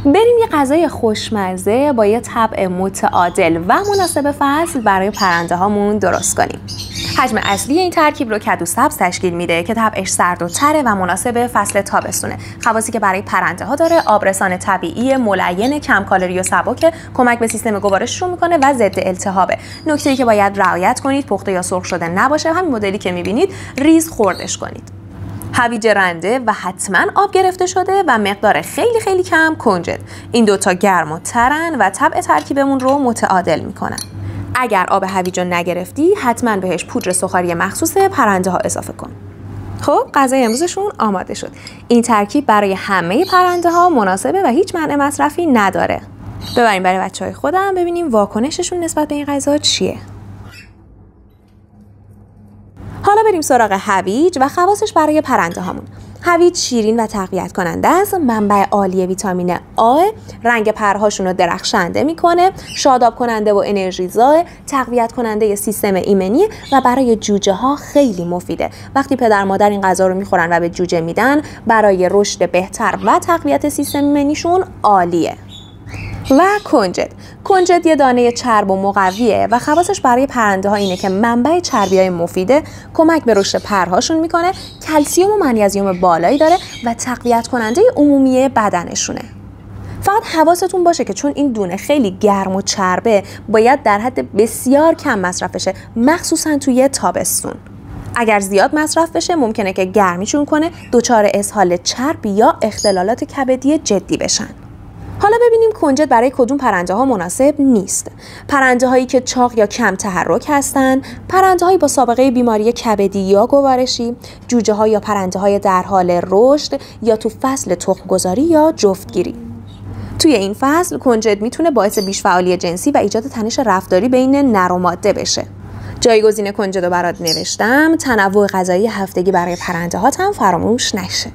بریم یه غذای خوشمزه با یه طبع متعادل و مناسب فصل برای پرنده هامون درست کنیم. حجم اصلی این ترکیب رو کدو سبز تشکیل میده که طبعش سرد و تره و مناسب فصل تابستونه. خواصی که برای پرنده ها داره: آبرسان طبیعی، ملین، کم کالری و سبک، کمک به سیستم گوارششون میکنه و ضد التهابه. نکته‌ای که باید رعایت کنید: پخته یا سرخ شده نباشه. همین مدلی که میبینید ریز خوردش کنید. هویج رنده و حتما آب گرفته شده و مقدار خیلی خیلی کم کنجد. این دوتا گرم و ترن و طبع ترکیبمون رو متعادل میکنن. اگر آب هویج رو نگرفتی حتما بهش پودر سوخاری مخصوص پرنده ها اضافه کن. خب غذای امروزشون آماده شد. این ترکیب برای همه پرنده ها مناسبه و هیچ منع مصرفی نداره. ببریم برای بچهای خودم ببینیم واکنششون نسبت به این غذا چیه. حالا بریم سراغ هویج و خواصش برای پرنده هامون. هویج شیرین و تقویت کننده است، منبع عالی ویتامین آ، رنگ پرهاشون رو درخشنده میکنه، شاداب کننده و انرژیزا، تقویت کننده سیستم ایمنی و برای جوجه ها خیلی مفیده. وقتی پدر مادر این غذا رو میخورن و به جوجه میدن برای رشد بهتر و تقویت سیستم ایمنیشون عالیه. و کنجد یه دانه چرب و مقویه و خواصش برای پرنده ها اینه که منبع چربی های مفیده، کمک به رشد پرهاشون میکنه، کلسیم و منیزیم بالایی داره و تقویت کننده عمومی بدنشونه. فقط حواستون باشه که چون این دونه خیلی گرم و چربه باید در حد بسیار کم مصرف بشه، مخصوصا توی تابستون. اگر زیاد مصرف بشه ممکنه که گرمیشون کنه، دچار اسهال چرب یا اختلالات کبدی جدی بشن. حالا ببینیم کنجد برای کدوم پرنده ها مناسب نیست. پرنده هایی که چاق یا کم تحرک هستن، پرنده هایی با سابقه بیماری کبدی یا گوارشی، جوجه ها یا پرنده های در حال رشد یا تو فصل تخم گذاری یا جفتگیری. توی این فصل کنجد میتونه باعث بیش‌فعالی جنسی و ایجاد تنش رفتاری بین نر و ماده بشه. جایگزین کنجد رو برات نوشتم. تنوع غذایی هفتگی برای پرنده هات هم فراموش نشه.